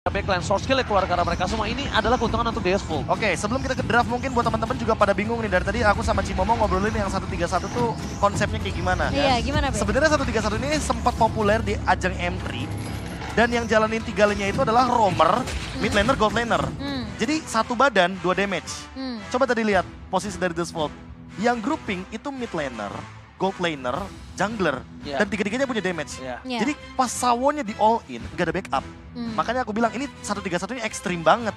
backline, source skill keluar karena mereka semua. Ini adalah keuntungan untuk DS4. Oke, sebelum kita ke draft mungkin buat teman-teman juga pada bingung nih. Dari tadi aku sama Cimomo ngobrolin yang 131 tuh konsepnya kayak gimana. Iya, gimana Be? Sebenarnya 131 ini sempat populer di ajang M3. Dan yang jalanin 3 lane-nya itu adalah roamer, mid laner, gold laner. Jadi satu badan, 2 damage. Coba tadi lihat posisi dari DS4. Yang grouping itu mid laner, gold laner, jungler, dan tiga-tiganya punya damage. Jadi pas sawonnya di all in, gak ada backup. Makanya aku bilang ini 131 ini ekstrim banget.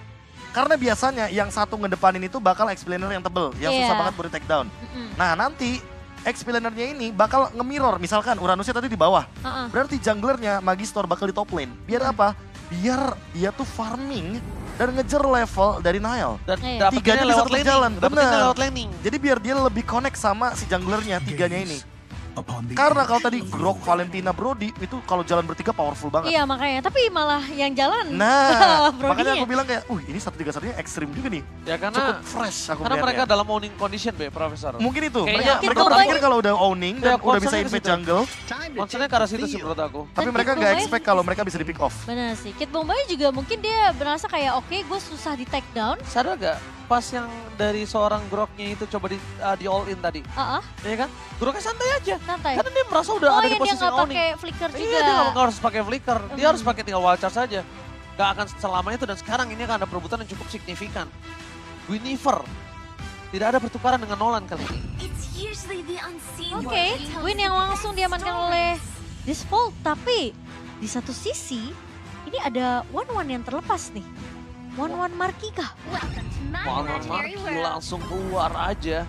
Karena biasanya yang satu ngedepanin itu bakal explainer yang tebel, yang susah banget buat take down. Nah nanti explainernya ini bakal nge-mirror, misalkan Uranusnya tadi di bawah. Berarti junglernya Magistor bakal di top lane. Biar apa? Biar dia tuh farming dan ngejar level dari Nile. Dan tiganya lewat bisa jalan, dapetinnya lewat laning. Jadi biar dia lebih connect sama si junglernya, tiganya ini. Karena kalau tadi Grok, Valentina, Brody itu kalau jalan bertiga powerful banget. Iya makanya, tapi malah yang jalan Nah, Brody-nya. makanya aku bilang kayak, ini 131-nya ekstrim juga nih. Ya karena Cukup fresh aku karena mereka melihatnya. dalam owning condition, Be, Profesor. Mungkin itu, Kayaknya mereka Kit berpikir Bombay- kalau udah owning dan udah bisa concernnya ke invade situ. jungle, Maksudnya ke arah situ sih menurut aku. tapi Dan mereka Kit nggak Bombay- expect kalau mereka bisa di pick off. Benar sih, Kit Bombay juga mungkin dia berasa kayak oke, gue susah di take down. Sadar gak pas yang dari seorang Groknya itu coba di all in tadi? Ya kan? Groknya santai aja. Santai. Karena dia merasa udah Oh ada di yang dia posisi nggak owning. pakai flicker juga. Iya, dia nggak harus pakai flicker. Dia harus pakai tinggal wild charge saja. Gak akan selama itu, dan sekarang ini akan ada perebutan yang cukup signifikan. Guinevere. Tidak ada pertukaran dengan Nolan kali ini. Oke, win yang langsung diamankan oleh Disvolt. Tapi di satu sisi ini ada 1-1 yang terlepas nih. 1-1 Marky kah? Marky langsung keluar aja.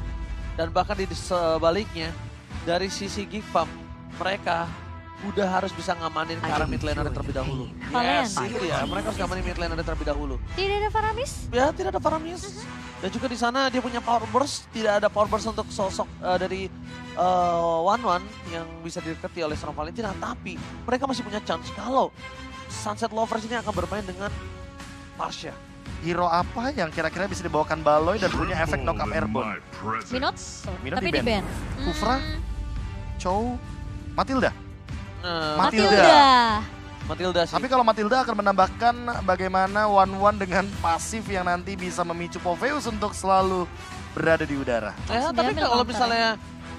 Dan bahkan di sebaliknya, dari sisi Geek Pump, mereka udah harus bisa ngamanin ke arah mid laner terlebih dahulu. Valen. Yes, itu ya. Mereka harus ngamanin mid laner terlebih dahulu. Tidak ada Faramis? Ya, tidak ada Faramis. Dan juga di sana dia punya power burst. Tidak ada power burst untuk sosok dari One yang bisa didekati oleh seorang Valentina. Tapi mereka masih punya chance kalau Sunset Lovers ini akan bermain dengan Pasha. Hero apa yang kira-kira bisa dibawakan Baloy dan punya efek knock-up airborne? Minot? Minot Tapi di di ban. ban. Kufra? Chow? Matilda? Matilda. Matilda sih. Tapi kalau Matilda akan menambahkan bagaimana 1-1 dengan pasif yang nanti bisa memicu Popheus untuk selalu berada di udara. Tapi Diambil kalau counter misalnya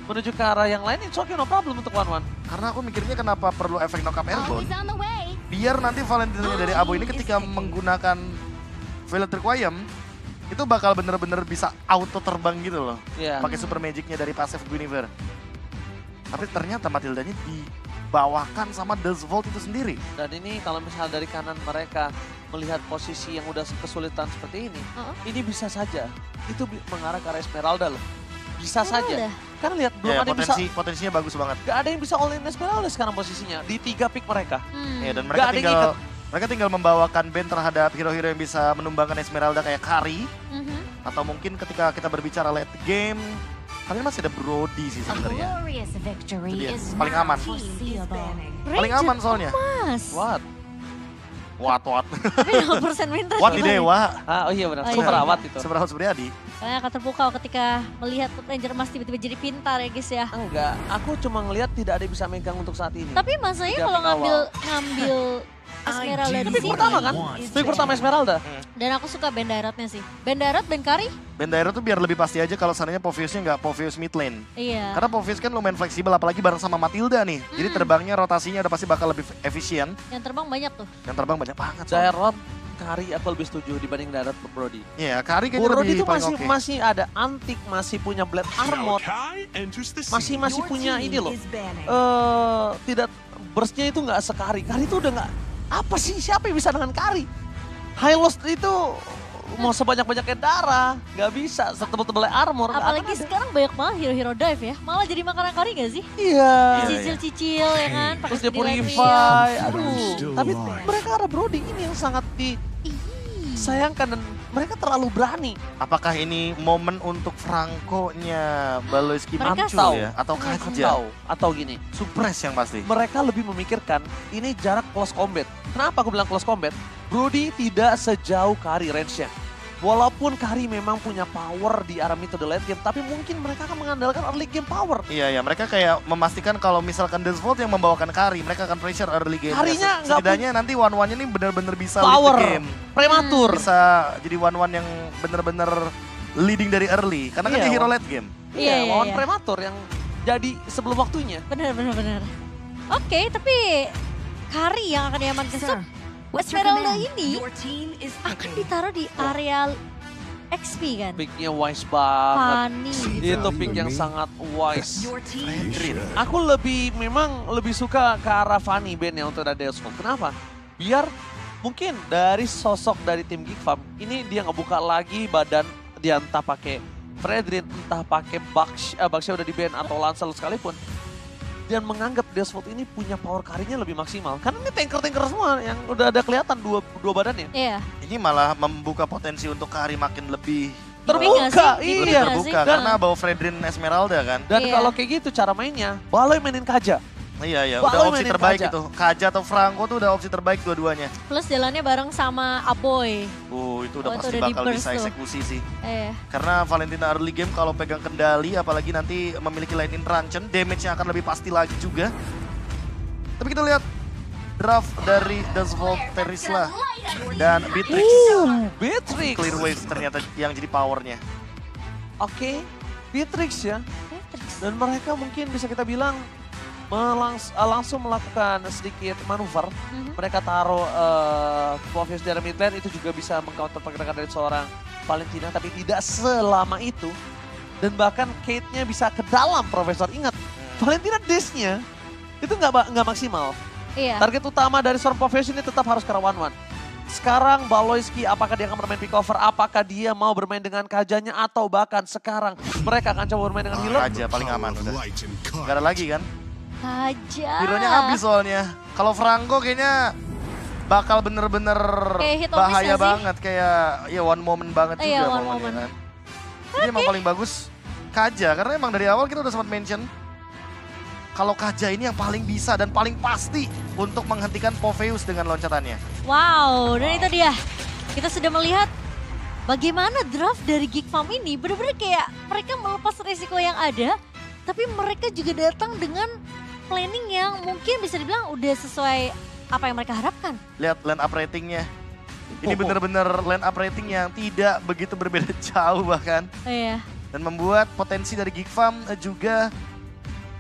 menuju ke arah yang lain, it's okay, no problem untuk One. Karena aku mikirnya kenapa perlu efek knock-up airborne. Biar nanti Valentina dari Abo ini ketika menggunakan Violet Requiem, itu bakal bener-bener bisa auto terbang gitu loh. Iya. Pakai super magicnya dari passive Guinevere. Tapi ternyata Matildanya dibawakan sama Volt itu sendiri. Dan ini kalau misalnya dari kanan mereka melihat posisi yang udah kesulitan seperti ini bisa saja itu mengarah ke arah Esmeralda loh. Bisa saja. Karena lihat belum ada yang bisa, potensinya bagus banget. gak ada yang bisa all in Esmeralda sekarang posisinya di 3 pick mereka. Ya, dan Gak ada yang mereka tinggal membawakan band terhadap hero-hero yang bisa menumbangkan Esmeralda kayak Kari. Atau mungkin ketika kita berbicara late game, kalian masih ada Brody sih sebenarnya. Itu dia, paling aman. Paling aman soalnya. Mas. What? What? Tapi 0% win What di Dewa? Oh iya benar, Oh iya. super awat itu. Seberapa Supriyadi? Kalian akan terpukau ketika melihat Ranger Emas tiba-tiba jadi pintar ya guys ya. Enggak, aku cuma ngelihat tidak ada yang bisa megang untuk saat ini. Tapi masanya Tiga kalau pick awal. ngambil Esmeralda di Pick sini. pertama kan? Pick pertama Esmeralda. Dan aku suka band Dairatnya sih. Band Dairat, band Kari? Bendairo tuh biar lebih pasti aja kalau seandainya Popheusnya nggak Popheus mid lane. Iya. Karena Popheus kan lumayan fleksibel apalagi bareng sama Matilda nih. Jadi terbangnya rotasinya udah pasti bakal lebih efisien. Yang terbang banyak tuh. Yang terbang banyak banget. soalnya. Daerot, Kari aku lebih setuju dibanding Daerot Brody. Iya, Kari kayaknya Brody lebih itu paling masih oke. masih ada antik, masih punya blade armor, masih punya ini loh. Tidak burstnya itu nggak sekari. Kari itu udah nggak apa sih, siapa yang bisa dengan Kari? High loss itu mau sebanyak-banyaknya darah, nggak bisa. Setebal-tebalnya armor, nggak akan Apalagi ada. sekarang banyak banget hero-hero dive ya. Malah jadi makanan Kari gak sih? Iya. Cicil-cicil ya kan. Pakai Terus dia speedy light purify, wheel. aduh. Tapi mereka ada Brody ini yang sangat disayangkan dan mereka terlalu berani. Apakah ini momen untuk Franco-nya Baloyski Mereka muncul tahu. ya? Atau Kaja? Tahu atau gini. Supres yang pasti. Mereka lebih memikirkan ini jarak close combat. Kenapa aku bilang close combat? Brody tidak sejauh Kari range-nya. Walaupun Kari memang punya power di arah mid to the late game, tapi mungkin mereka akan mengandalkan early game power. Iya, mereka kayak memastikan kalau misalkan Deathvolt yang membawakan Kari, mereka akan pressure early game. Karinya nggak setidaknya nanti one-one-nya ini benar-benar bisa power, lead the game. prematur. Bisa jadi one-one yang benar-benar leading dari early, karena kan Iya, dia hero late game. Iya, lawan prematur yang jadi sebelum waktunya. Benar. Oke, tapi Kari yang akan diamankan. So, Esmeralda ini akan ditaruh di area XP kan? Picknya wise banget. Fanny. Itu pick yang sangat wise. Aku memang lebih suka ke arah Fanny Ben ya untuk ada Deathvolt. Kenapa? Biar mungkin dari sosok dari tim Geek Farm, ini dia ngebuka lagi badan dia entah pakai Fredrin, entah pakai Baxia udah di ban atau Lancel sekalipun. Dan menganggap Deathvolt ini punya power karinya lebih maksimal. Karena ini tanker-tanker semua yang udah ada kelihatan dua badannya. Iya. Ini malah membuka potensi untuk Kari makin lebih Terbuka, lebih iya. terbuka karena bawa Fredrin Esmeralda kan. Dan kalau kayak gitu cara mainnya, Baloi mainin Kaja. Iya, Baloi udah opsi mainin terbaik Kaja. itu. Kaja atau Franco tuh udah opsi terbaik dua-duanya. Plus jalannya bareng sama Aboy. Itu udah pasti udah bakal di-burst bisa tuh. eksekusi sih. Iya. Karena Valentina early game kalau pegang kendali, apalagi nanti memiliki lightning truncheon, damage-nya akan lebih pasti lagi juga. Tapi kita lihat draft dari Deathvolt, Terisla, dan Beatrix. Beatrix. Clear Wave ternyata yang jadi powernya. Oke, Beatrix ya. Beatrix. Dan mereka mungkin bisa kita bilang langsung melakukan sedikit manuver. Mereka taruh Provius dari mid lane, itu juga bisa mengcounter pergerakan dari seorang Valentina, tapi tidak selama itu. Dan bahkan Kate-nya bisa ke dalam Profesor. Ingat, Valentina dash-nya itu nggak maksimal. Iya. Target utama dari seorang Provius ini tetap harus ke one-one. Sekarang Baloyski apakah dia akan bermain pick over, apakah dia mau bermain dengan Kajanya, atau bahkan sekarang mereka akan coba bermain dengan healer. Kaja paling aman udah. Gak ada lagi kan? Kaja. Hero-nya habis soalnya. Kalau Franco kayaknya bakal bener-bener Kayak hit or miss bahaya nggak sih? banget. Kayak ya one moment banget juga Iya, one momennya moment. kan. Jadi emang paling bagus Kaja, karena emang dari awal kita udah sempat mention kalau Kaja ini yang paling bisa dan paling pasti untuk menghentikan Poveus dengan loncatannya. Wow, dan itu dia. Kita sudah melihat bagaimana draft dari Geek Farm ini benar-benar kayak mereka melepas risiko yang ada, tapi mereka juga datang dengan planning yang mungkin bisa dibilang udah sesuai apa yang mereka harapkan. Lihat line up ratingnya. Ini bener-bener line up rating yang tidak begitu berbeda jauh bahkan. Iya. Dan membuat potensi dari Geek Farm juga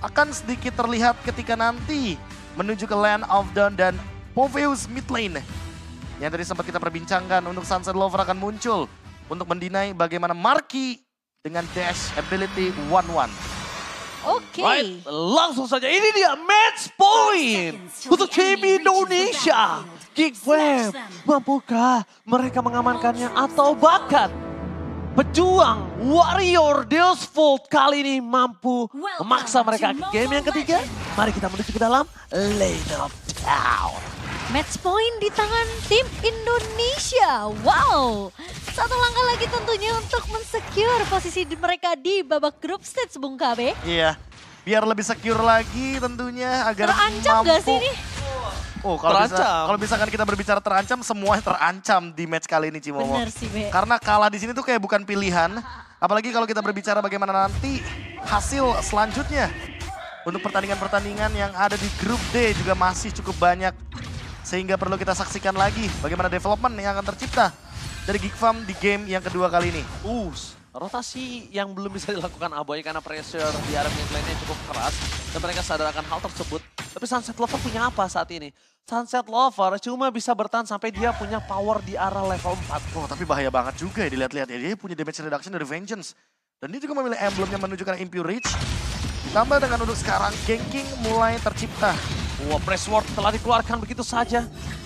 akan sedikit terlihat ketika nanti menuju ke Land of Dawn dan Poveus mid lane. Yang tadi sempat kita perbincangkan untuk Sunset Lover akan muncul untuk mendinai bagaimana Marky dengan dash ability 1-1. Oke. Right, langsung saja ini dia match point untuk tim Indonesia. Geek Web, mampukah mereka mengamankannya atau bahkan pejuang Warrior Deathvolt kali ini mampu memaksa mereka ke game yang ketiga? Mari kita menuju ke dalam Lane of Town. Match point di tangan tim Indonesia. Wow. Satu langkah lagi tentunya untuk mensecure posisi mereka di babak group stage, Bung KB. Iya, biar lebih secure lagi tentunya agar Terancam mampu. gak sih ini? Oh, kalau misalkan kita berbicara terancam, semua terancam di match kali ini, Cimomo. Bener sih, Be. Karena kalah di sini tuh kayak bukan pilihan. Apalagi kalau kita berbicara bagaimana nanti hasil selanjutnya. Untuk pertandingan-pertandingan yang ada di grup D juga masih cukup banyak. Sehingga perlu kita saksikan lagi bagaimana development yang akan tercipta dari Geek Farm di game yang kedua kali ini. Rotasi yang belum bisa dilakukan Aboy karena pressure di arah mid lane-nya cukup keras. Dan mereka sadar akan hal tersebut. Tapi Sunset Lover punya apa saat ini? Sunset Lover cuma bisa bertahan sampai dia punya power di arah level 4. Oh, tapi bahaya banget juga ya dilihat-lihat ya. Dia punya damage reduction dari Vengeance. Dan dia juga memilih emblem yang menunjukkan Impure Reach. Tambah dengan untuk sekarang, ganking mulai tercipta. Wah, press ward telah dikeluarkan begitu saja.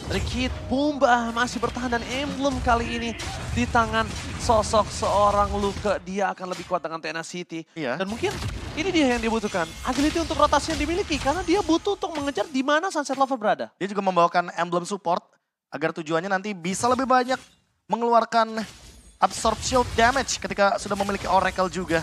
Dari Kid Pumba masih bertahan dan emblem kali ini di tangan sosok seorang Luke. Dia akan lebih kuat dengan tenacity. Iya. Dan mungkin ini dia yang dibutuhkan. Agility untuk rotasi yang dimiliki karena dia butuh untuk mengejar di mana Sunset Lover berada. Dia juga membawakan emblem support agar tujuannya nanti bisa lebih banyak mengeluarkan absorb shield damage ketika sudah memiliki Oracle juga.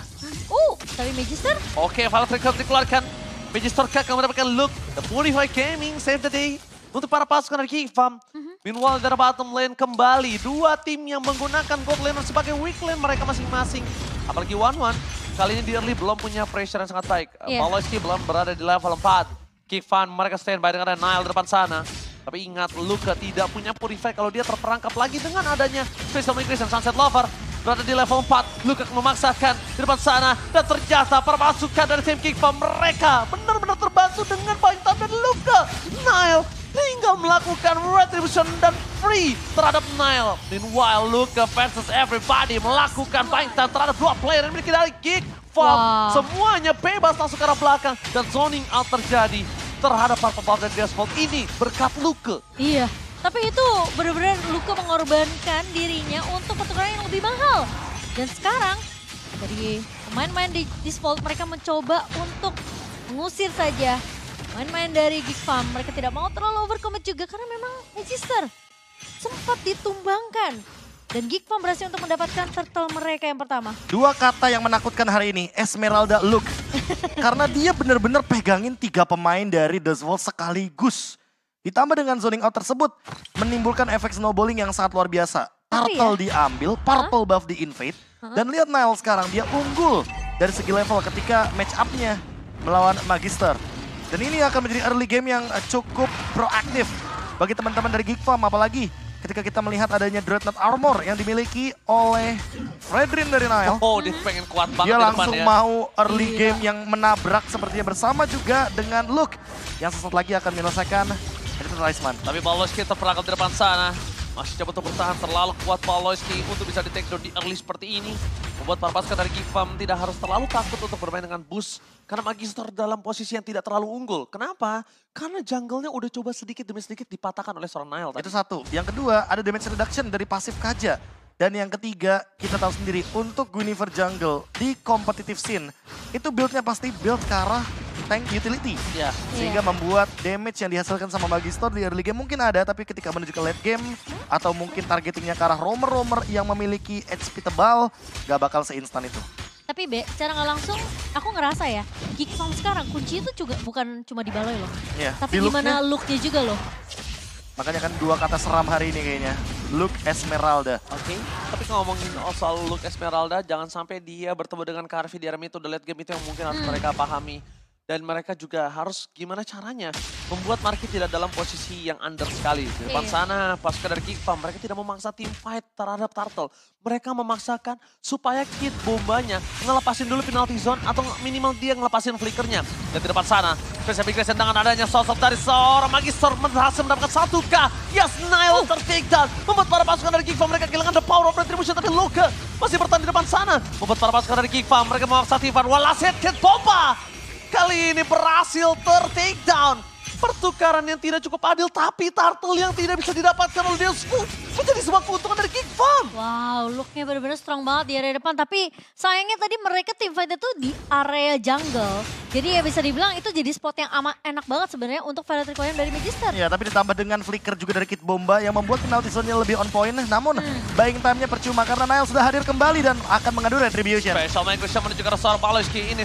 Tapi Magister? Oke, Valve Record dikeluarkan. Magister akan mendapatkan look. The Purify Gaming save the day. untuk para pasukan dari Kickfam. Meanwhile dari bottom lane kembali. Dua tim yang menggunakan gold laner sebagai weak lane mereka masing-masing. Apalagi One-One. Kali ini di early belum punya pressure yang sangat baik. Paloski belum berada di level 4. Kickfam mereka standby dengan ada Nile di depan sana. Tapi ingat, Luka tidak punya purify kalau dia terperangkap lagi dengan adanya Special Migration Sunset Lover. Berada di level 4, Luka memaksakan di depan sana. Dan ternyata para pasukan dari tim Kickfam mereka benar-benar terbantu dengan Bintang dan Luka. Nile tinggal melakukan retribution dan free terhadap Nile. Meanwhile, Luka versus everybody melakukan Bintang terhadap dua player yang dimiliki dari Kickfam. Semuanya bebas langsung ke arah belakang dan zoning out terjadi terhadap para pemain dari Asphalt ini berkat Luka. Iya. Tapi itu benar-benar Luka mengorbankan dirinya untuk pertukaran yang lebih mahal. Dan sekarang dari pemain-pemain di Asphalt mereka mencoba untuk mengusir saja main-main dari Kickfam. Mereka tidak mau terlalu overcommit juga karena memang Magister sempat ditumbangkan. Dan Kickfam berhasil untuk mendapatkan turtle mereka yang pertama. Dua kata yang menakutkan hari ini, Esmeralda Look. Karena dia benar-benar pegangin 3 pemain dari The Asphalt sekaligus. Ditambah dengan zoning out tersebut, menimbulkan efek snowballing yang sangat luar biasa. Turtle diambil, purple buff di invade, dan lihat Nile sekarang, dia unggul dari segi level ketika match up-nya melawan Magister. Dan ini akan menjadi early game yang cukup proaktif bagi teman-teman dari Kickfam, apalagi ketika kita melihat adanya Dreadnought Armor yang dimiliki oleh Fredrin dari Nile. Oh, dia pengen kuat banget dia di langsung depan, ya. mau early game yang menabrak sepertinya bersama juga dengan Luke yang sesaat lagi akan menyelesaikan Talisman. Tapi Paloski terperangkap di depan sana. Masih coba untuk bertahan, terlalu kuat Paloski untuk bisa di take down di early seperti ini. Membuat para pasukan dari Kickfam tidak harus terlalu takut untuk bermain dengan boost. Karena Magister dalam posisi yang tidak terlalu unggul. Kenapa? Karena jungle-nya udah coba sedikit demi sedikit dipatahkan oleh seorang Nile tadi. Itu satu. Yang kedua, ada damage reduction dari pasif Kaja. Dan yang ketiga, kita tahu sendiri, untuk Guinevere jungle di competitive scene, itu build-nya pasti build ke arah tank utility. Ya. Sehingga membuat damage yang dihasilkan sama Magister di early game mungkin ada, tapi ketika menuju ke late game, atau mungkin targetingnya ke arah roamer-roamer yang memiliki HP tebal, gak bakal seinstan itu. Tapi Be, secara nggak langsung aku ngerasa ya, Kickfam sekarang kunci itu juga bukan cuma di Baloi loh. Iya, tapi gimana look-nya juga loh. Makanya kan dua kata seram hari ini kayaknya. Luke Esmeralda. Oke, tapi ngomongin soal Luke Esmeralda, jangan sampai dia bertemu dengan Karvi di arena itu, the late game itu yang mungkin harus mereka pahami. Dan mereka juga harus gimana caranya membuat Marky tidak dalam posisi yang under sekali. Di depan sana, pasukan dari Kickfam, mereka tidak memaksa team fight terhadap Turtle. Mereka memaksakan supaya Kid Bombanya ngelepasin dulu penalty zone atau minimal dia ngelepasin flickernya. Dan di depan sana, Special Migration dengan adanya sosok dari seorang Magister berhasil mendapatkan 1K. Yes, Nile ter-take down. Membuat para pasukan dari Kickfam mereka kehilangan the power of retribution. Tapi Luka masih bertahan di depan sana. Membuat para pasukan dari Kickfam mereka memaksa team fight. Walaset Kid Bomba kali ini berhasil ter-take down. Pertukaran yang tidak cukup adil, tapi Turtle yang tidak bisa didapatkan oleh Deusku menjadi sebuah keuntungan dari Kickfam. Wow, looknya benar-benar strong banget di area depan. Tapi sayangnya tadi mereka tim fight itu di area jungle. Jadi ya bisa dibilang itu jadi spot yang amat enak banget sebenarnya untuk Violet Requiem dari Magister. Ya, tapi ditambah dengan flicker juga dari Kid Bomba yang membuat penalty zone-nya lebih on point. Namun buying time-nya percuma karena Nile sudah hadir kembali dan akan mengadu retribution. Special Migration menuju ke seorang Paloski. Ini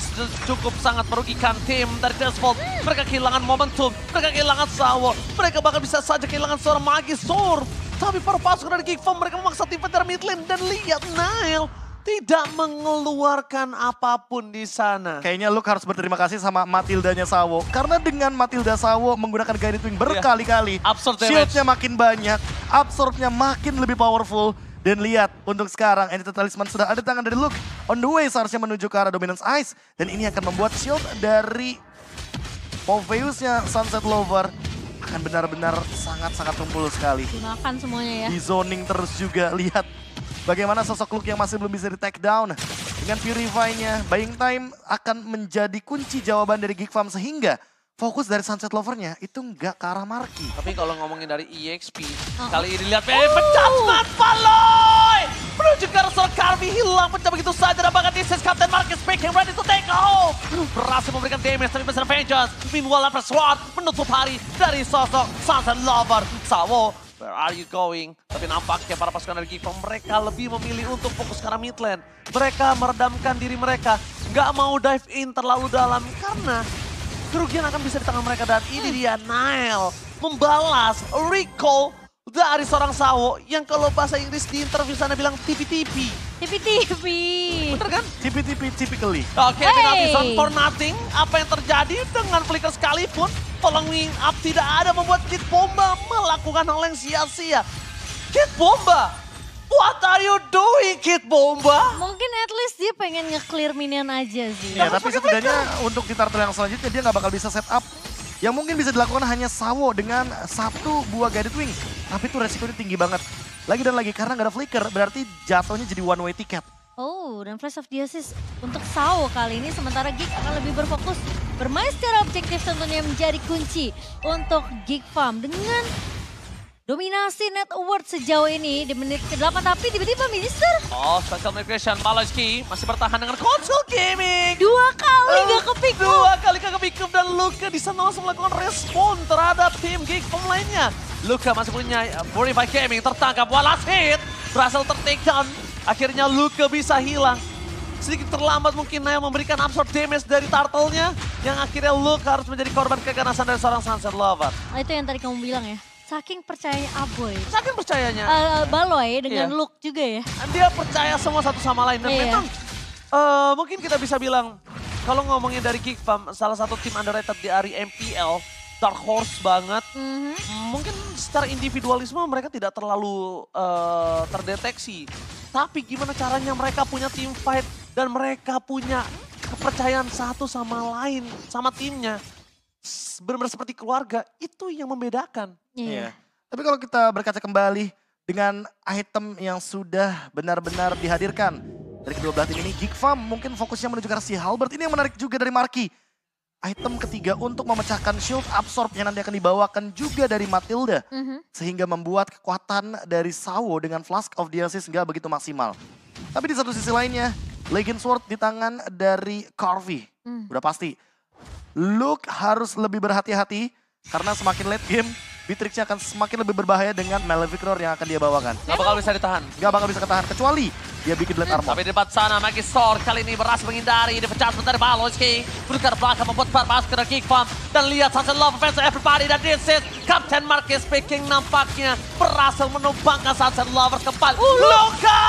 cukup sangat merugikan tim dari Asphalt. Mereka kehilangan momentum, mereka kehilangan Sawo. Mereka bahkan bisa saja kehilangan seorang Magister. Tapi para pasukan dari Kickfam mereka memaksa tim fight dari mid lane. Dan lihat Nile tidak mengeluarkan apapun di sana. Kayaknya Luke harus berterima kasih sama Matildanya Sawo. Karena dengan Matilda Sawo menggunakan Guided Wing berkali-kali. Shield-nya makin banyak, absorb-nya makin lebih powerful. Dan lihat, untuk sekarang Entity Talisman sudah ada tangan dari Luke. On the way seharusnya menuju ke arah Dominance Ice. Dan ini akan membuat shield dari Popheus-nya Sunset Lover akan benar-benar sangat-sangat tumpul sekali. Dimakan semuanya ya. Di zoning terus juga, lihat bagaimana sosok Luke yang masih belum bisa di take down. Dengan Purify-nya, buying time akan menjadi kunci jawaban dari Kickfam sehingga fokus dari Sunset Lover-nya itu nggak ke arah Marky. Tapi kalau ngomongin dari EXP, kali ini lihat pecah Paloy! Menuju ke arah seorang Karvi, hilang pecah begitu saja. Dan bahkan this is Captain Marcus making ready to take off. Berhasil memberikan damage tapi besar vengeance. Meanwhile, Empress Sword menutup hari dari sosok Sunset Lover. Sawo, where are you going? Tapi nampaknya para pasukan dari Kickfam mereka lebih memilih untuk fokus ke arah mid lane. Mereka meredamkan diri mereka, nggak mau dive in terlalu dalam karena kerugian akan bisa di tangan mereka. Dan ini dia Nile membalas recall dari seorang Sawo yang kalau bahasa Inggris di interview sana bilang tipi-tipi. Tipi-tipi. Bener kan? Tipi-tipi typically. Oke, tinggal Bison for nothing. Apa yang terjadi dengan flicker sekalipun, following up tidak ada membuat Kid Bomba melakukan hal yang sia-sia. Kid Bomba, what are you doing Kid Bomba? Mungkin at least dia pengen nge-clear minion aja sih. Ya, tapi setidaknya untuk di turtle yang selanjutnya dia nggak bakal bisa set up. Yang mungkin bisa dilakukan hanya Sawo dengan satu buah guided wing. Tapi itu resikonya tinggi banget. Lagi dan lagi karena nggak ada flicker, berarti jatuhnya jadi one way ticket. Oh, dan Flash of the Assist untuk Sawo kali ini. Sementara Geek akan lebih berfokus bermain secara objektif tentunya menjadi kunci untuk Geek Farm. Dengan dominasi net award sejauh ini di menit ke-8. Tapi tiba-tiba Minister. Oh, special migration. Paloski masih bertahan dengan konsol gaming. 2 kali gak kepick up. 2 kali gak kepick up dan Luka di sana langsung melakukan respon terhadap tim Geek Farm lainnya. Luka masih punya Purify Gaming tertangkap. Wallace hit. Berhasil ter-take down. Akhirnya Luka bisa hilang. Sedikit terlambat mungkin Nail memberikan absorb damage dari turtle-nya. Yang akhirnya Luka harus menjadi korban keganasan dari seorang Sunset Lover. Nah, itu yang tadi kamu bilang ya. Saking percayanya Aboy. Saking percayanya. Baloy dengan Iya. Luke juga ya. Dia percaya semua satu sama lain. Dan Iya. memang mungkin kita bisa bilang, kalau ngomongin dari Geek Farm, salah satu tim underrated di area MPL, Dark Horse banget. Mungkin secara individualisme mereka tidak terlalu terdeteksi. Tapi gimana caranya mereka punya team fight dan mereka punya kepercayaan satu sama lain, sama timnya. Benar-benar seperti keluarga, itu yang membedakan. Iya. Tapi kalau kita berkaca kembali dengan item yang sudah benar-benar dihadirkan dari kedua belah tim ini, Geek Farm mungkin fokusnya menuju ke arah si Halberd. Ini yang menarik juga dari Marky. Item ketiga untuk memecahkan shield absorb yang nanti akan dibawakan juga dari Matilda. Sehingga membuat kekuatan dari Sawo dengan Flask of the Assist nggak begitu maksimal. Tapi di satu sisi lainnya, Legend Sword di tangan dari Carvey. Udah pasti. Luke harus lebih berhati-hati karena semakin late game, Beatrix-nya akan semakin lebih berbahaya dengan Maleficor yang akan dia bawakan. Gak bakal bisa ditahan. Gak bakal bisa ketahan kecuali dia bikin Blade Armor. Tapi di depan sana Magistor kali ini berhasil menghindari dipecah sebentar dari Baloski. Bergerak belakang membuat masuk ke Geek Farm. Dan lihat Sunset Love fans everybody dan this is Captain Marquez speaking nampaknya berhasil menumbangkan Sunset Lovers kembali. Luka!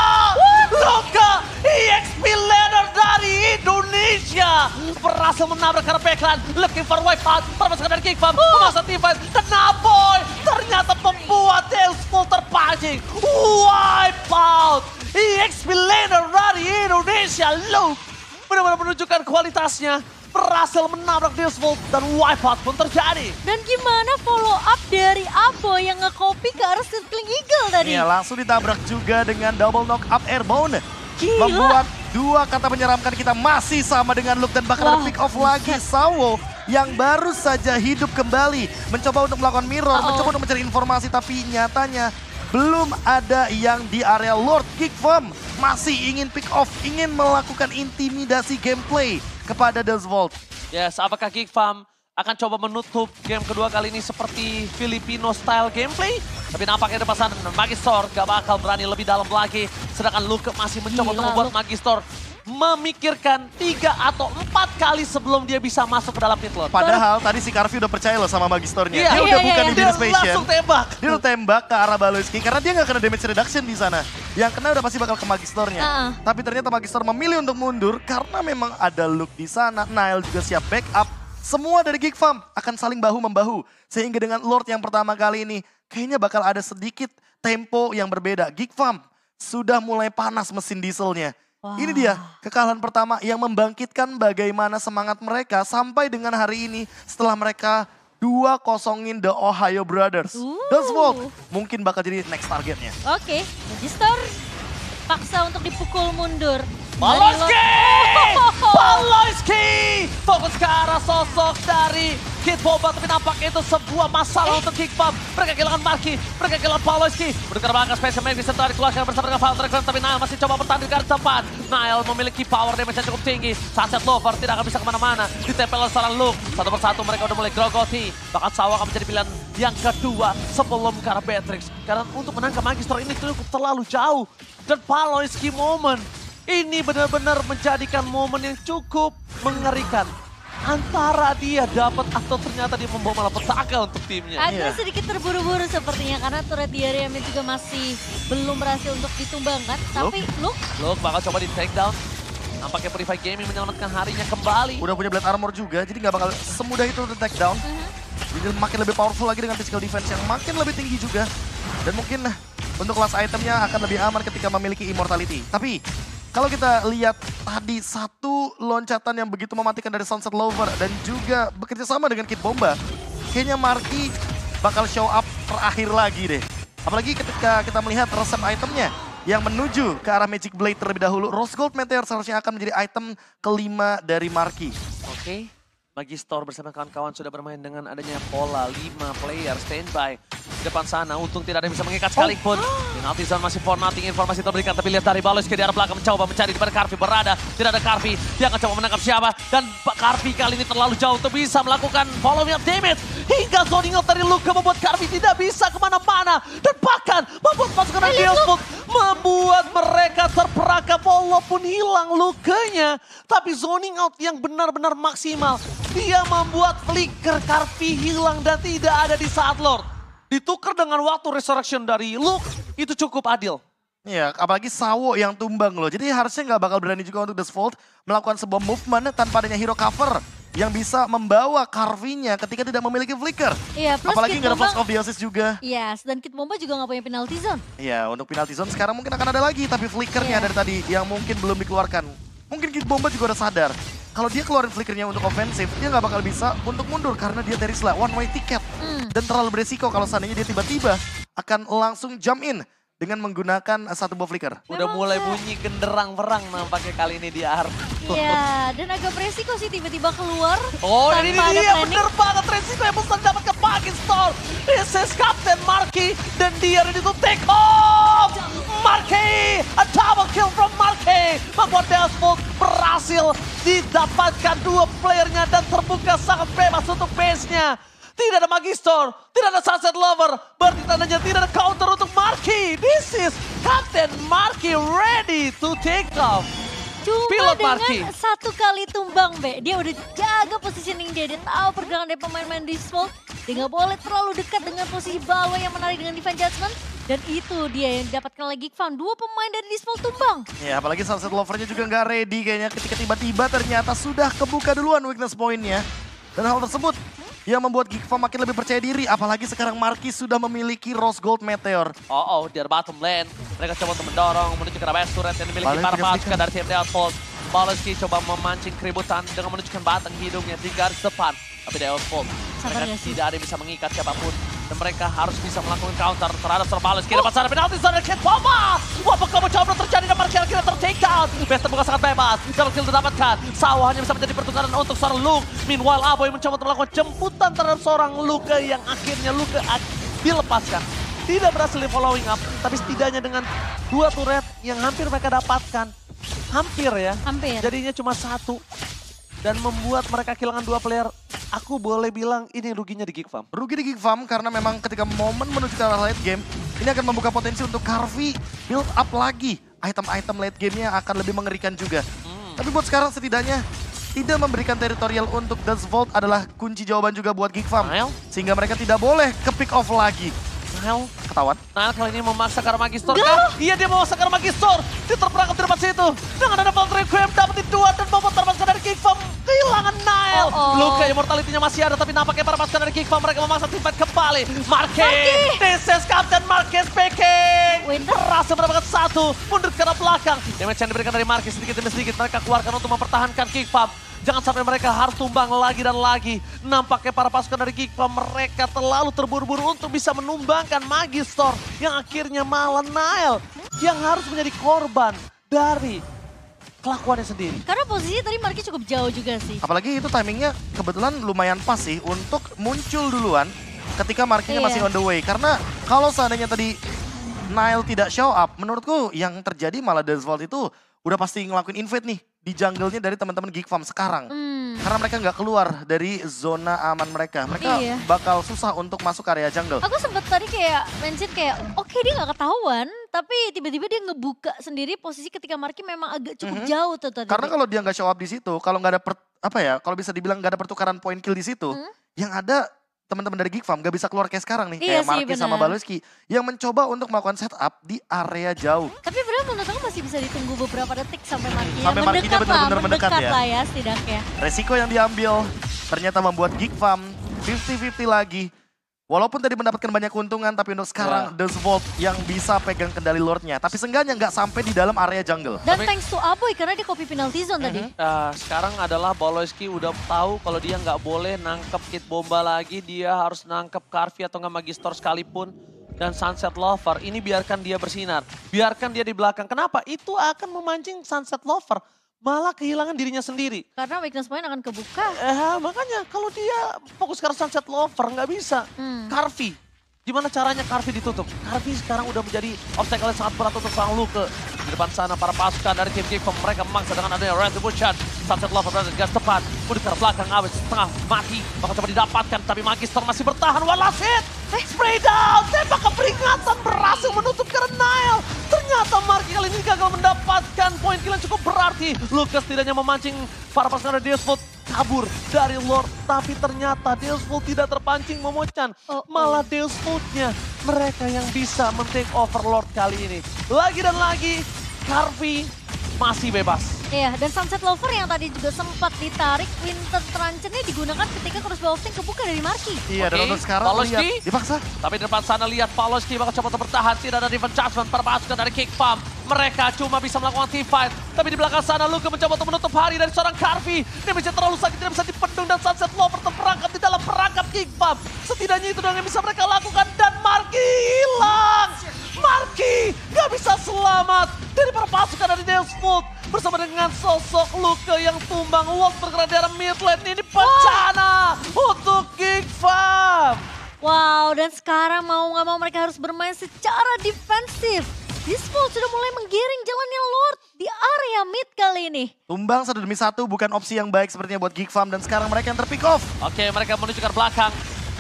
Luka! EXP leader dari Indonesia berhasil menabrak ke backline. Looking for wipeout. Termasuk dari Geek Farm. Memasang team fight. Dan Naboy ternyata membuat Delspool terpancing. Wipeout! EXP laner dari Indonesia, Luke benar-benar menunjukkan kualitasnya, berhasil menabrak Delspool dan wipeout pun terjadi. Dan gimana follow up dari Aboy yang nge-copy ke arah Circling Eagle tadi? Iya, langsung ditabrak juga dengan double knock up airborne. Gila. Membuat dua kata menyeramkan kita masih sama dengan Luke dan bahkan ada pick off lagi Sawo yang baru saja hidup kembali. Mencoba untuk melakukan mirror, mencoba untuk mencari informasi tapi nyatanya belum ada yang di area Lord. Geek Farm masih ingin pick off, ingin melakukan intimidasi gameplay kepada Dazvolt. Yes, apakah Geek Farm akan coba menutup game kedua kali ini seperti Filipino style gameplay? Tapi nampaknya depan sana Magistor gak bakal berani lebih dalam lagi. Sedangkan Luke masih mencoba untuk membuat Magistor memikirkan 3 atau 4 kali sebelum dia bisa masuk ke dalam pit lane. Padahal tadi si Carvey udah percaya loh sama Magistornya. Iya, Dia udah bukan di dia Passion. langsung tembak. Dia udah tembak ke arah Baloyski karena dia nggak kena damage reduction di sana. Yang kena udah pasti bakal ke Magistornya. Tapi ternyata Magistor memilih untuk mundur karena memang ada Luke di sana. Nile juga siap backup. Semua dari Geek Farm akan saling bahu-membahu. Sehingga dengan Lord yang pertama kali ini kayaknya bakal ada sedikit tempo yang berbeda. Geek Farm sudah mulai panas mesin dieselnya. Ini dia kekalahan pertama yang membangkitkan bagaimana semangat mereka sampai dengan hari ini setelah mereka 2-0-in The Ohio Brothers. Dazvolt mungkin bakal jadi next targetnya. Oke, Magistor paksa untuk dipukul mundur. Baloyski! Baloyski! Fokus ke arah sosok dari Kid Bomba, tapi nampaknya itu sebuah masalah untuk Geek Farm. Mereka kehilangan Marky, mereka kehilangan Baloyski. Berdekat belakang Special Man bisa dikeluarkan bersama dengan Valtteri, tapi Nile masih coba bertahan di garis depan. Nile memiliki power damage yang cukup tinggi. Sunset Lover tidak akan bisa kemana-mana. Ditempel oleh seorang Luke. Satu persatu mereka udah mulai grogoti. Bahkan Sawo akan menjadi pilihan yang kedua sebelum ke arah Beatrix. Karena untuk menangkap Magistor ini cukup terlalu jauh. Dan Baloyski moment ini benar-benar menjadikan momen yang cukup mengerikan. antara dia dapat atau ternyata dia membawa malapetaka untuk timnya. Agak sedikit terburu-buru sepertinya karena turret di area mid juga masih belum berhasil untuk ditumbangkan. Tapi Look bakal coba di take down. Nampaknya Purify Gaming menyelamatkan harinya kembali. Udah punya Blade Armor juga, jadi nggak bakal semudah itu untuk take down. Jadi makin lebih powerful lagi dengan physical defense yang makin lebih tinggi juga. Dan mungkin untuk kelas itemnya akan lebih aman ketika memiliki immortality. Tapi kalau kita lihat tadi satu loncatan yang begitu mematikan dari Sunset Lover dan juga bekerja sama dengan Kid Bomba, kayaknya Marky bakal show up terakhir lagi deh. Apalagi ketika kita melihat resep itemnya yang menuju ke arah Magic Blade terlebih dahulu. Rose Gold Meteor seharusnya akan menjadi item kelima dari Marky. Oke. Magister bersama kawan-kawan sudah bermain dengan adanya pola 5 player standby di depan sana. Untung tidak ada yang bisa mengikat sekalipun. Penalty zone masih for nothing, informasi terberikan. Tapi lihat dari Baloski di arah belakang mencoba mencari di mana Karvi berada. Tidak ada Karvi, dia akan coba menangkap siapa. Dan Karvi kali ini terlalu jauh untuk bisa melakukan following up damage. Hingga zoning out dari Luka membuat Karvi tidak bisa kemana-mana. Dan bahkan membuat pasukan dari Deosmond membuat mereka terperangkap walaupun hilang Lukanya. Tapi zoning out yang benar-benar maksimal. Dia membuat flicker Karvi hilang dan tidak ada di saat Lord. Ditukar dengan waktu resurrection dari Luke, itu cukup adil. Iya, apalagi Sawo yang tumbang loh. Jadi harusnya nggak bakal berani juga untuk Desvolt melakukan sebuah movement tanpa adanya hero cover yang bisa membawa Karvinya ketika tidak memiliki flicker. Iya, plus apalagi nggak ada Bomba, Flash of Biosis juga. Yes, dan Kid Bomba juga nggak punya penalty zone. Iya, untuk penalty zone sekarang mungkin akan ada lagi, tapi flickernya dari tadi yang mungkin belum dikeluarkan. Mungkin Kid Bomba juga udah sadar. Kalau dia keluarin flickernya untuk ofensif, dia nggak bakal bisa untuk mundur karena dia Terisla one way ticket. Dan terlalu beresiko kalau seandainya dia tiba-tiba akan langsung jump in dengan menggunakan satu buah flicker. Udah mulai bunyi genderang perang nampaknya kali ini di AR. Iya, dan agak beresiko sih tiba-tiba keluar. Oh, ini tanpa ada dia planning. bener banget resiko yang bisa dapatkan Magister. This is Captain Marky dan dia ready to take off. Marky, a double kill from Marky. Membuat Deosmond berhasil didapatkan dua playernya dan terbuka sangat bebas untuk base-nya. Tidak ada Magister, tidak ada Sunset Lover, berarti tandanya tidak ada counter untuk Marky. This is Captain Marky ready to take off. Cuma Pilot dengan Marky. satu kali tumbang, dia udah jaga positioning dia tahu pergerakan dari pemain-pemain Desvolt. Dia nggak boleh terlalu dekat dengan posisi bawah yang menarik dengan Divine Judgment. Dan itu dia yang didapatkan oleh Geekfam. Dua pemain dari Desvolt tumbang. Ya, apalagi Sunset Lover-nya juga nggak ready kayaknya ketika tiba-tiba ternyata sudah kebuka duluan weakness point-nya. Dan hal tersebut yang membuat Geekfam makin lebih percaya diri. Apalagi sekarang Marky sudah memiliki Rose Gold Meteor. Oh, di bottom lane. Mereka coba untuk mendorong menuju ke arah base turret yang dimiliki para pasukan dari tim Deosmond. Baloski coba memancing keributan dengan menunjukkan batang hidungnya di garis depan. Tapi Deosmond, mereka tidak ada yang bisa mengikat siapapun. Dan mereka harus bisa melakukan counter terhadap Baloski. Dapat sana penalti zone dari Kid Bomba. Wah, coba terjadi dan Marky akhirnya ter-take down. Base terbuka sangat bebas. Double kill didapatkan. Sawo hanya bisa menjadi pertukaran untuk seorang Luke. Meanwhile, Aboy mencoba untuk melakukan jemputan terhadap seorang Luke yang akhirnya Luke dilepaskan. Tidak berhasil di following up, tapi setidaknya dengan dua turret yang hampir mereka dapatkan. Hampir ya. Hampir. Jadinya cuma satu. Dan membuat mereka kehilangan dua player. Aku boleh bilang ini ruginya di Geekfam. Rugi di Geekfam karena memang ketika momen menuju ke arah late game, ini akan membuka potensi untuk Karvi build up lagi. Item-item late game-nya akan lebih mengerikan juga. Tapi buat sekarang setidaknya tidak memberikan teritorial untuk Desvolt adalah kunci jawaban juga buat Geekfam. Sehingga mereka tidak boleh ke pick off lagi. Ketahuan. Nah, kali ini memaksa ke arah Magister kah? Iya, dia memaksa ke arah Magister. Dia terperangkap di depan situ. Dengan ada Volt Requiem dapetin dua dan membuat terpaksa dari Geekfam kehilangan Nile. Luka immortality-nya masih ada, tapi nampaknya para pasukan dari Geekfam mereka memaksa teamfight kembali. Marky, this is Captain Marky speaking. Berhasil mendapatkan satu, mundur ke arah belakang. Damage yang diberikan dari Marky sedikit demi sedikit mereka keluarkan untuk mempertahankan Geekfam. Jangan sampai mereka harus tumbang lagi dan lagi. Nampaknya para pasukan dari Geekfam mereka terlalu terburu-buru untuk bisa menumbangkan Magister yang akhirnya malah Nile yang harus menjadi korban dari kelakuannya sendiri. Karena posisinya tadi Marky cukup jauh juga sih. Apalagi itu timingnya kebetulan lumayan pas sih untuk muncul duluan ketika Marky-nya masih on the way. Karena kalau seandainya tadi Nile tidak show up, menurutku yang terjadi malah Desvolt itu udah pasti ngelakuin invade nih di jungle-nya dari teman-teman Geek Farm sekarang. Karena mereka nggak keluar dari zona aman mereka. Mereka bakal susah untuk masuk area jungle. Aku sempet tadi kayak mention kayak oke dia nggak ketahuan. Tapi tiba-tiba dia ngebuka sendiri posisi ketika Marky memang agak cukup jauh tuh tadi. Karena kalau dia nggak show up di situ, kalau nggak ada kalau bisa dibilang nggak ada pertukaran point kill di situ, yang ada teman-teman dari Geek Farm gak bisa keluar kayak sekarang nih. Iya kayak Marky sama Baloski yang mencoba untuk melakukan setup di area jauh. Tapi benar menurut aku masih bisa ditunggu beberapa detik sampai Marky. Sampai Marky-nya benar-benar mendekat ya setidaknya. Resiko yang diambil ternyata membuat Geek Farm 50-50 lagi. Walaupun tadi mendapatkan banyak keuntungan, tapi untuk sekarang The Vault yang bisa pegang kendali Lordnya. Tapi seenggaknya nggak sampai di dalam area jungle. Dan thanks to Aboy karena dia copy penalty zone tadi. Sekarang adalah Baloski udah tahu kalau dia nggak boleh nangkep Kid Bomba lagi. Dia harus nangkep Carvi atau nggak Magister sekalipun. Dan Sunset Lover, ini biarkan dia bersinar. Biarkan dia di belakang. Kenapa? Itu akan memancing Sunset Lover. Malah kehilangan dirinya sendiri. Karena weakness point akan kebuka. Makanya kalau dia fokus ke Sunset Lover nggak bisa. Carvi, gimana caranya Carvi ditutup? Carvi sekarang udah menjadi obstacle yang sangat berat untuk Sang Luke. Di depan sana para pasukan dari tim Geek Farm mereka memangsa dengan adanya Retribution. Sunset Lover berada di garis depan. Udah ke belakang Awet setengah mati. Bakal coba didapatkan tapi Magister masih bertahan. One last hit. Spray down. Tembak keperingatan berhasil menutup karena Nile. Ternyata Marky kali ini gagal mendapatkan poin kill yang cukup berarti. Lucas tidaknya memancing para pasukan dari Deus Vault kabur dari Lord. Tapi ternyata Deus Vault tidak terpancing memocan. Malah Deus Vault-nya mereka yang bisa men-take over Lord kali ini. Lagi dan lagi Carvi masih bebas. Iya, dan Sunset Lover yang tadi juga sempat ditarik, Winter Truncheon-nya digunakan ketika crossbow offting kebuka dari Marky. Iya, dan untuk sekarang lihat dipaksa. Tapi di depan sana lihat Baloski bakal coba bertahan. Tidak ada defense judgment para pasukan dari Geek Farm. Mereka cuma bisa melakukan teamfight. Tapi di belakang sana Luke mencoba untuk menutup hari dari seorang Carvi. Dia bisa terlalu sakit, tidak bisa dipendung dan Sunset Lover terperangkap di dalam perangkap Geek Farm. Setidaknya itu yang bisa mereka lakukan dan Marky hilang. Marky gak bisa selamat dari para pasukan dari Deus Vault. Bersama dengan sosok Luke yang tumbang. Walt bergerak di arah mid lane ini bencana untuk Geek Farm. Wow, dan sekarang mau gak mau mereka harus bermain secara defensif. Deus Vault sudah mulai menggiring jalannya Lord di area mid kali ini. Tumbang 1 demi 1 bukan opsi yang baik sepertinya buat Geek Farm dan sekarang mereka yang terpick off. Oke, mereka menuju ke belakang.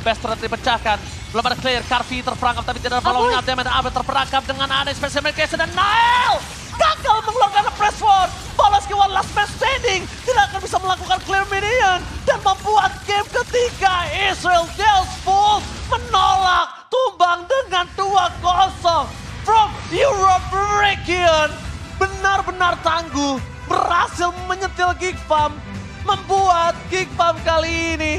Best turret dipecahkan. Belum ada clear, Carvi terperangkap tapi tidak ada following up. Damage Abed terperangkap dengan ada special medication dan Nile gagal mengeluarkan press forward. Baloski one last man standing. Tidak akan bisa melakukan clear minion. Dan membuat game ketiga Israel Deus Vault menolak tumbang dengan 2-0. From Europe region. Benar-benar tangguh. Berhasil menyentil Geek Farm. Membuat Geek Farm kali ini.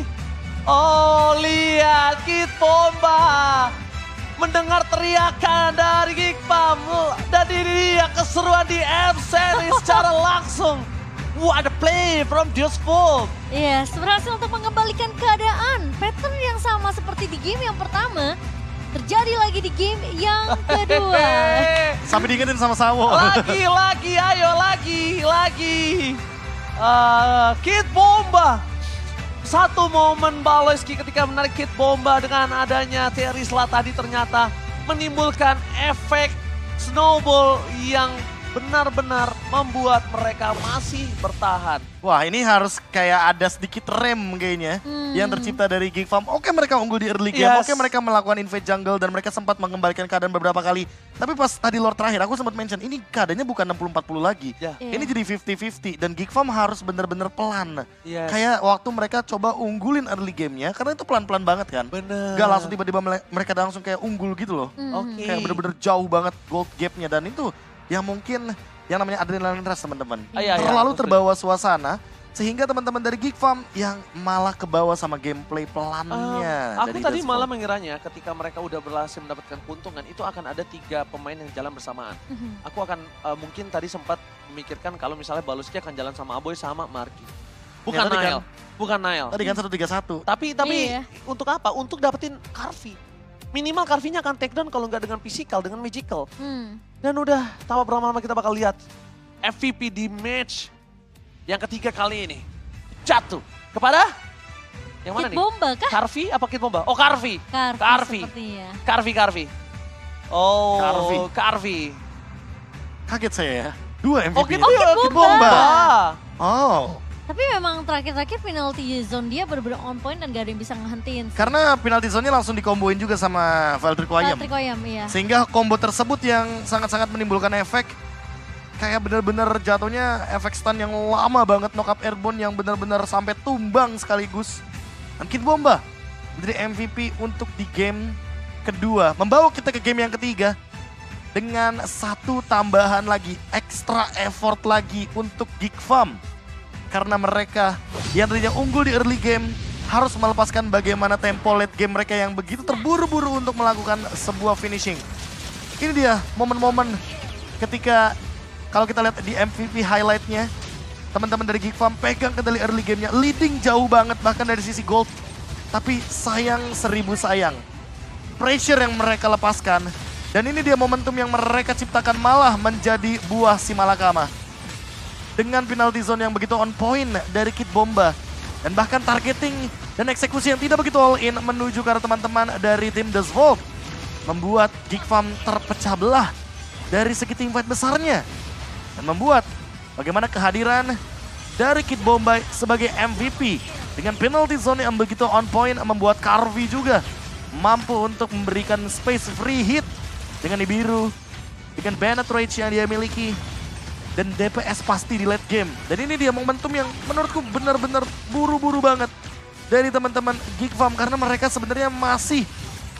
Oh lihat Kid Bomba. Mendengar teriakan dari Geek Farm. Dan ini dia keseruan di M-Series secara langsung. What a play from Deus Vault. Iya, berhasil untuk mengembalikan keadaan. Pattern yang sama seperti di game yang pertama. Terjadi lagi di game yang kedua. Sampai diingetin sama Sawo. Lagi, ayo lagi. Kid Bomba. Satu momen Baloski ketika menarik Kid Bomba dengan adanya Terisla tadi ternyata menimbulkan efek snowball yang benar-benar membuat mereka masih bertahan. Wah ini harus kayak ada sedikit rem kayaknya yang tercipta dari Geek Farm. Oke mereka unggul di early game, oke mereka melakukan invade jungle dan mereka sempat mengembalikan keadaan beberapa kali. Tapi pas tadi Lord terakhir aku sempat mention ini keadaannya bukan 60-40 lagi. Ini jadi 50-50 dan Geek Farm harus benar-benar pelan. Kayak waktu mereka coba unggulin early gamenya karena itu pelan-pelan banget kan. Gak langsung tiba-tiba mereka langsung kayak unggul gitu loh. Kayak bener-bener jauh banget gold gapnya dan itu yang mungkin yang namanya adrenalin rush teman-teman. Terlalu terbawa suasana sehingga teman-teman dari Geek Farm yang malah kebawa sama gameplay pelannya. Aku tadi malah mengiranya ketika mereka udah berhasil mendapatkan keuntungan itu akan ada 3 pemain yang jalan bersamaan. Aku akan mungkin tadi sempat memikirkan kalau misalnya Baloski akan jalan sama Aboy sama Marky. Bukan Nile. Bukan Nile. Tadi kan 1-3-1. Tapi untuk apa? Untuk dapetin Carvi. Minimal Carvi-nya akan take down kalau nggak dengan physical, dengan magical. Dan udah tahu berapa lama kita bakal lihat MVP di match yang ketiga kali ini. Jatuh kepada yang mana Kid nih? Bomba kah? Carvi apa Kid Bomba? Oh Carvi. Carvi. Carvi. Oh Carvi. Carvi. Kaget saya ya. 2 MVP. Oh gitu ya, Kid Bomba. Oh. Tapi memang terakhir-terakhir penalty zone dia benar-benar on point dan gak ada yang bisa ngehentiin. Karena penalti zone-nya langsung dikomboin juga sama Valtteri Koyam. Iya. Sehingga combo tersebut yang sangat-sangat menimbulkan efek kayak bener-bener jatuhnya efek stun yang lama banget, knock-up airborne yang bener-bener sampai tumbang sekaligus. Dan Kid Bomba menjadi MVP untuk di game kedua. Membawa kita ke game yang ketiga dengan satu tambahan lagi, extra effort lagi untuk Geek Farm. Karena mereka yang tadinya unggul di early game harus melepaskan bagaimana tempo late game mereka yang begitu terburu-buru untuk melakukan sebuah finishing. Ini dia momen-momen ketika kalau kita lihat di MVP highlight-nya, teman-teman dari Geek Farm pegang kendali early game-nya, leading jauh banget bahkan dari sisi gold. Tapi sayang seribu sayang, pressure yang mereka lepaskan, dan ini dia momentum yang mereka ciptakan malah menjadi buah si malakama. Dengan penalty zone yang begitu on point dari Kid Bomba. Dan bahkan targeting dan eksekusi yang tidak begitu all in menuju ke arah teman-teman dari tim The Vault. Membuat Geek Farm terpecah belah dari segi teamfight besarnya. Dan membuat bagaimana kehadiran dari Kid Bomba sebagai MVP. Dengan penalty zone yang begitu on point membuat Carvi juga mampu untuk memberikan space free hit dengan Nibiru. Dengan Bennett Rage yang dia miliki. Dan DPS pasti di late game. Dan ini dia momentum yang menurutku benar-benar buru-buru banget dari teman-teman Geek Farm. Karena mereka sebenarnya masih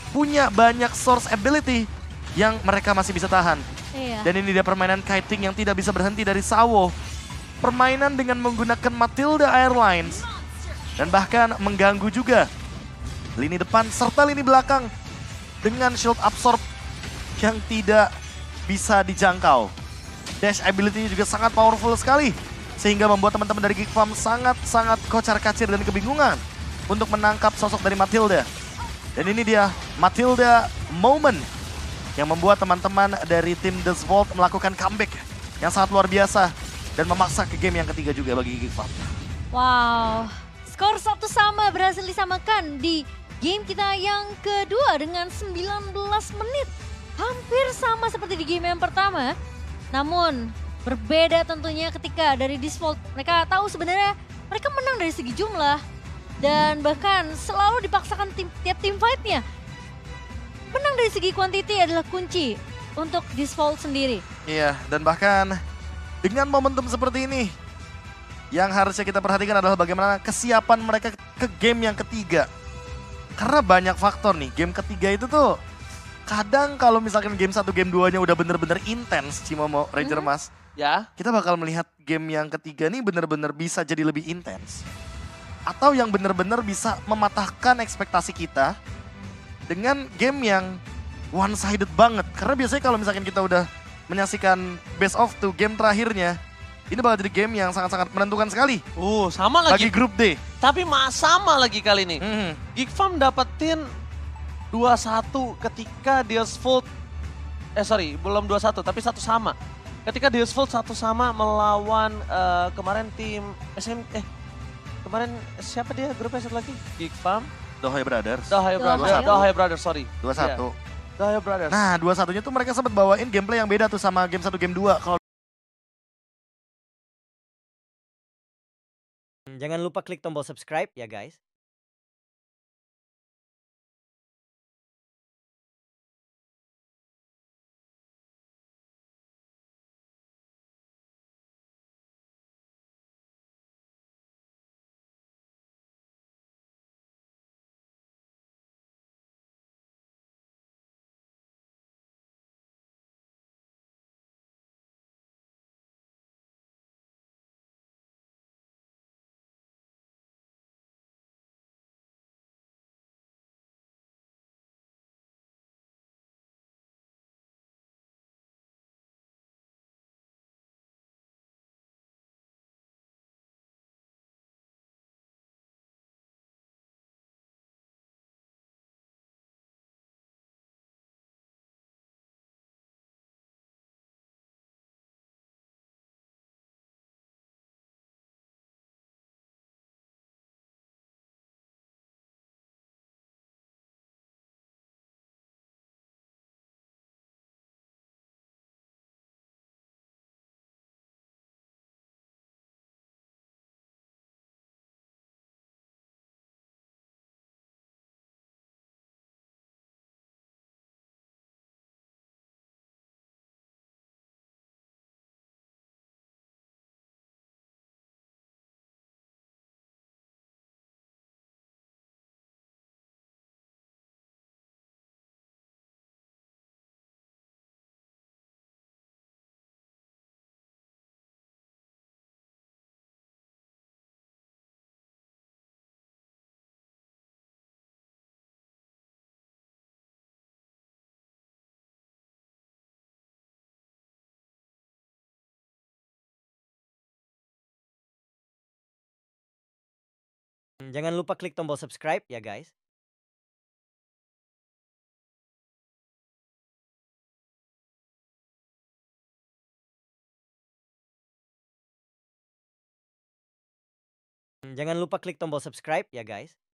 punya banyak source ability yang mereka masih bisa tahan. Iya. Dan ini dia permainan kiting yang tidak bisa berhenti dari Sawo. Permainan dengan menggunakan Matilda Airlines. Dan bahkan mengganggu juga lini depan serta lini belakang dengan shield absorb yang tidak bisa dijangkau. Dash ability juga sangat powerful sekali. Sehingga membuat teman-teman dari Geek Farm sangat-sangat kocar-kacir dan kebingungan untuk menangkap sosok dari Matilda. Dan ini dia Matilda moment yang membuat teman-teman dari tim The Vault melakukan comeback yang sangat luar biasa. Dan memaksa ke game yang ketiga juga bagi Geek Farm. Wow, skor 1-1 berhasil disamakan di game kita yang kedua dengan 19 menit. Hampir sama seperti di game yang pertama. Namun berbeda tentunya ketika dari The Vault mereka tahu sebenarnya mereka menang dari segi jumlah. Dan bahkan selalu dipaksakan tiap tim fight-nya. Menang dari segi quantity adalah kunci untuk The Vault sendiri. Iya, dan bahkan dengan momentum seperti ini, yang harusnya kita perhatikan adalah bagaimana kesiapan mereka ke game yang ketiga. Karena banyak faktor nih, game ketiga itu tuh kadang kalau misalkan game 1, game 2-nya udah bener-bener intens, Cimomo, Ranger Mas. Ya. Kita bakal melihat game yang ketiga nih bener-bener bisa jadi lebih intens. Atau yang bener-bener bisa mematahkan ekspektasi kita dengan game yang one-sided banget. Karena biasanya kalau misalkan kita udah menyaksikan best of 2 game terakhirnya, ini bakal jadi game yang sangat-sangat menentukan sekali. Sama lagi. Bagi grup D. Tapi sama lagi kali ini. Mhm. Geek Farm dapetin 2-1 ketika The Vault, belum 2-1 tapi 1-1. Ketika The Vault 1-1 melawan kemarin tim kemarin siapa dia grupnya satu lagi? Geek Farm, Dohai Brothers. Dohai Brothers, sorry. 2-1. Dohai Brothers. Nah, 2-1-nya tuh mereka sempat bawain gameplay yang beda tuh sama game 1, game 2. Kalau jangan lupa klik tombol subscribe ya guys. Jangan lupa klik tombol subscribe ya guys. Jangan lupa klik tombol subscribe ya guys.